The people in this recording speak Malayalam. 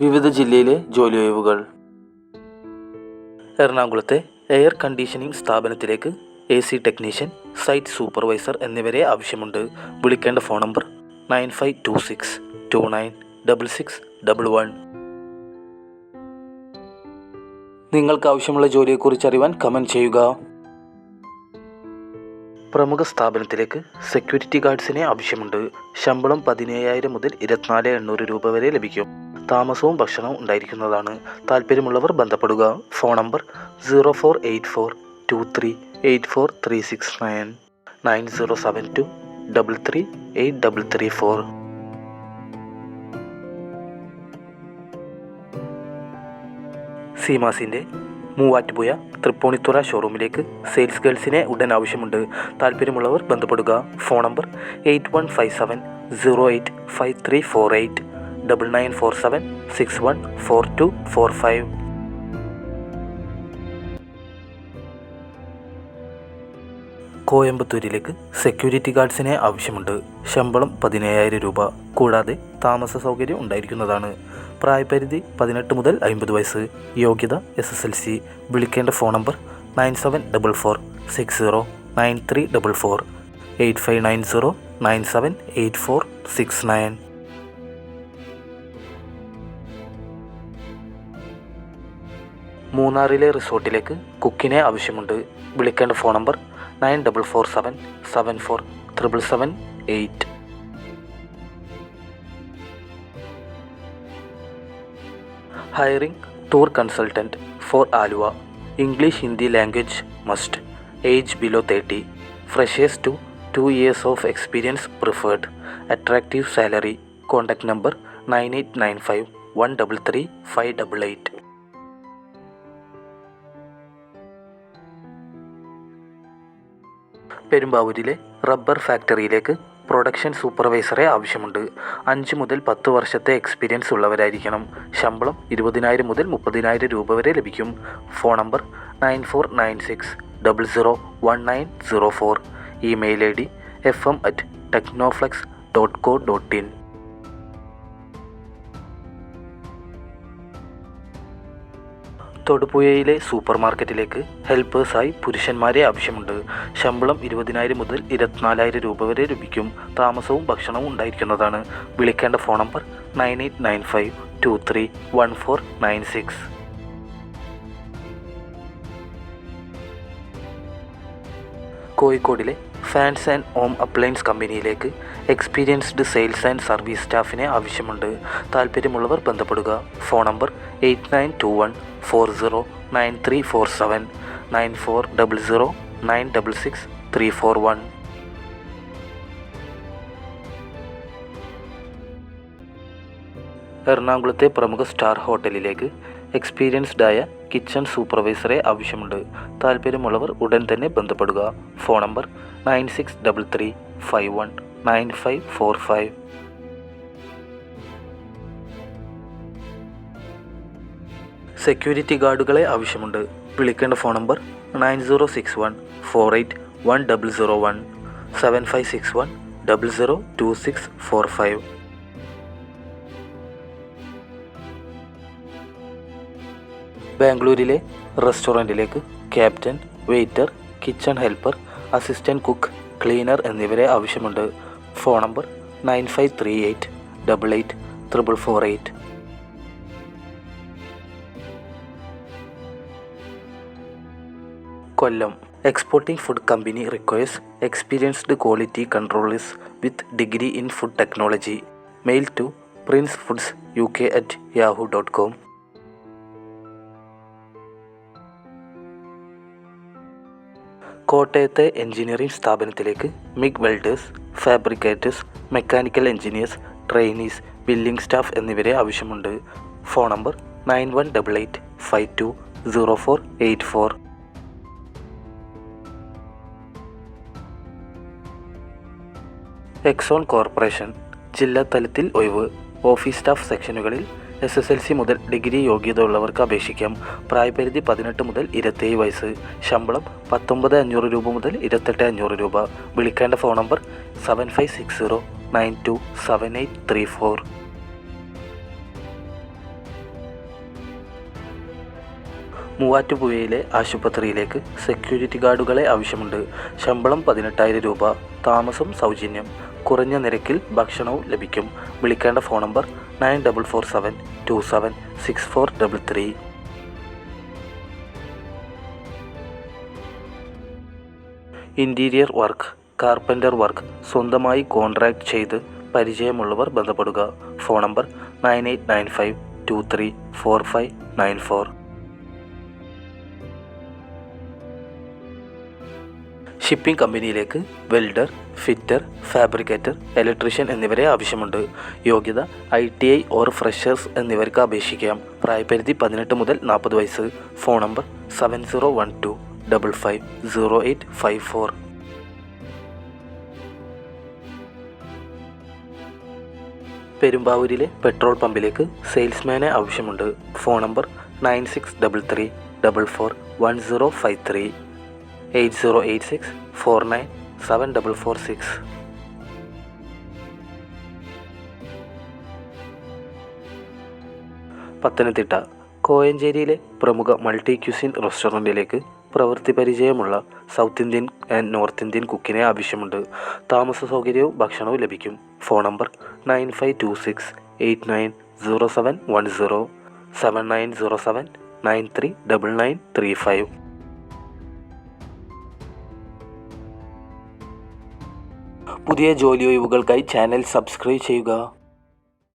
വിവിധ ജില്ലയിലെ ജോലി ഒഴിവുകൾ. എറണാകുളത്തെ എയർ കണ്ടീഷനിംഗ് സ്ഥാപനത്തിലേക്ക് AC ടെക്നീഷ്യൻ, സൈറ്റ് സൂപ്പർവൈസർ എന്നിവരെ ആവശ്യമുണ്ട്. വിളിക്കേണ്ട ഫോൺ നമ്പർ 9526296611. നിങ്ങൾക്ക് ആവശ്യമുള്ള ജോലിയെക്കുറിച്ച് അറിയാൻ കമൻറ്റ് ചെയ്യുക. പ്രമുഖ സ്ഥാപനത്തിലേക്ക് സെക്യൂരിറ്റി ഗാർഡ്സിനെ ആവശ്യമുണ്ട്. ശമ്പളം 17,000 മുതൽ 24,800 രൂപ വരെ ലഭിക്കും. താമസവും ഭക്ഷണവും ഉണ്ടായിരിക്കുന്നതാണ്. താല്പര്യമുള്ളവർ ബന്ധപ്പെടുക. Phone number 0484238439 9072338334. സീമാസിൻ്റെ മൂവാറ്റുപുഴ തൃപ്പൂണിത്തുറ ഷോറൂമിലേക്ക് സെയിൽസ് ഗേൾസിനെ ഉടൻ ആവശ്യമുണ്ട്. താല്പര്യമുള്ളവർ ബന്ധപ്പെടുക. Phone number 8157085348 9947614245. കോയമ്പത്തൂരിലേക്ക് സെക്യൂരിറ്റി ഗാർഡ്സിനെ ആവശ്യമുണ്ട്. ശമ്പളം 17,000 രൂപ. കൂടാതെ താമസ സൗകര്യം ഉണ്ടായിരിക്കുന്നതാണ്. പ്രായപരിധി 18 മുതൽ 50 വയസ്സ്. യോഗ്യത SSLC. വിളിക്കേണ്ട ഫോൺ നമ്പർ 9744609344 8590978469. മൂന്നാറിലെ റിസോർട്ടിലേക്ക് കുക്കിനെ ആവശ്യമുണ്ട്. വിളിക്കേണ്ട phone number 9447474778. Hiring tour consultant for Aluva. English Hindi language must. Age below 30. Freshers to 2 years of experience preferred. Attractive salary. Contact number 9895133588. പെരുമ്പാവൂരിലെ റബ്ബർ ഫാക്ടറിയിലേക്ക് പ്രൊഡക്ഷൻ സൂപ്പർവൈസറെ ആവശ്യമുണ്ട്. 5 മുതൽ 10 വർഷത്തെ എക്സ്പീരിയൻസ് ഉള്ളവരായിരിക്കണം. ശമ്പളം 20,000 മുതൽ 30,000 രൂപ വരെ ലഭിക്കും. Phone number 9496001904. Email ID fm@technoflex.co.in. തൊടുപുഴയിലെ സൂപ്പർ മാർക്കറ്റിലേക്ക് ഹെൽപ്പേഴ്സായി പുരുഷന്മാരെ ആവശ്യമുണ്ട്. ശമ്പളം 20,000 മുതൽ 24,000 രൂപ വരെ ലഭിക്കും. താമസവും ഭക്ഷണവും ഉണ്ടായിരിക്കുന്നതാണ്. വിളിക്കേണ്ട ഫോൺ നമ്പർ 9895231496. കോഴിക്കോടിലെ ഫാൻസ് ആൻഡ് ഹോം അപ്ലയൻസ് കമ്പനിയിലേക്ക് എക്സ്പീരിയൻസ്ഡ് സെയിൽസ് ആൻഡ് സർവീസ് സ്റ്റാഫിനെ ആവശ്യമുണ്ട്. താല്പര്യമുള്ളവർ ബന്ധപ്പെടുക. Phone number 8921409347 9400966341. എറണാകുളത്തെ പ്രമുഖ സ്റ്റാർ ഹോട്ടലിലേക്ക് എക്സ്പീരിയൻസ്ഡായ കിച്ചൺ സൂപ്പർവൈസറെ ആവശ്യമുണ്ട്. താല്പര്യമുള്ളവർ ഉടൻ തന്നെ ബന്ധപ്പെടുക. Phone number 9633519545. സെക്യൂരിറ്റി ഗാർഡുകളെ ആവശ്യമുണ്ട്. വിളിക്കേണ്ട ഫോൺ നമ്പർ 9061481001 7561002645. ബാംഗ്ലൂരിലെ റെസ്റ്റോറൻറ്റിലേക്ക് captain, waiter, kitchen helper, assistant cook, cleaner എന്നിവരെ ആവശ്യമുണ്ട്. Phone number 9538884448. Kollam exporting food company requires experienced quality controllers with degree in food technology. Mail to princefoodsuk@yahoo.com. കോട്ടയത്തെ എഞ്ചിനീയറിംഗ് സ്ഥാപനത്തിലേക്ക് MIG welders, fabricators, mechanical engineers, trainees, billing staff എന്നിവരെ ആവശ്യമുണ്ട്. Phone number 9188520484. എക്സോൺ കോർപ്പറേഷൻ ജില്ലാ തലത്തിൽ ഒഴിവ്. ഓഫീസ് സ്റ്റാഫ് സെക്ഷനുകളിൽ SSLC മുതൽ ഡിഗ്രി യോഗ്യത ഉള്ളവർക്ക് അപേക്ഷിക്കാം. പ്രായപരിധി 18 മുതൽ 27 വയസ്സ്. ശമ്പളം 19,500 രൂപ മുതൽ 28,500 രൂപ. വിളിക്കേണ്ട ഫോൺ നമ്പർ 7560927834. മൂവാറ്റുപുഴയിലെ ആശുപത്രിയിലേക്ക് സെക്യൂരിറ്റി ഗാർഡുകളെ ആവശ്യമുണ്ട്. ശമ്പളം 18,000 രൂപ. താമസം സൗജന്യം. കുറഞ്ഞ നിരക്കിൽ ഭക്ഷണവും ലഭിക്കും. വിളിക്കേണ്ട phone number 9447276433. Interior work, carpenter work സ്വന്തമായി കോൺട്രാക്ട് ചെയ്ത് പരിചയമുള്ളവർ ബന്ധപ്പെടുക. Phone number 9895234594. ഷിപ്പിംഗ് കമ്പനിയിലേക്ക് വെൽഡർ, ഫിറ്റർ, ഫാബ്രിക്കേറ്റർ, ഇലക്ട്രീഷ്യൻ എന്നിവരെ ആവശ്യമുണ്ട്. യോഗ്യത ITI ഓർ ഫ്രഷേഴ്സ് എന്നിവർക്ക് അപേക്ഷിക്കാം. പ്രായപരിധി 18 മുതൽ 40 വയസ്സ്. Phone number 7012550854. പെരുമ്പാവൂരിലെ പെട്രോൾ പമ്പിലേക്ക് സെയിൽസ്മാനെ ആവശ്യമുണ്ട്. Phone number 9633441053, 8086497446. പത്തനംതിട്ട കോയഞ്ചേരിയിലെ പ്രമുഖ മൾട്ടി ക്യൂസിൻ റെസ്റ്റോറൻറ്റിലേക്ക് പ്രവൃത്തി പരിചയമുള്ള south Indian and north Indian കുക്കിനെ ആവശ്യമുണ്ട്. താമസ സൗകര്യവും ഭക്ഷണവും ലഭിക്കും. Phone number 9526890710, 7907939935. പുതിയ ജോലി ഒഴിവുകൾക്കായി ചാനൽ സബ്സ്ക്രൈബ് ചെയ്യുക.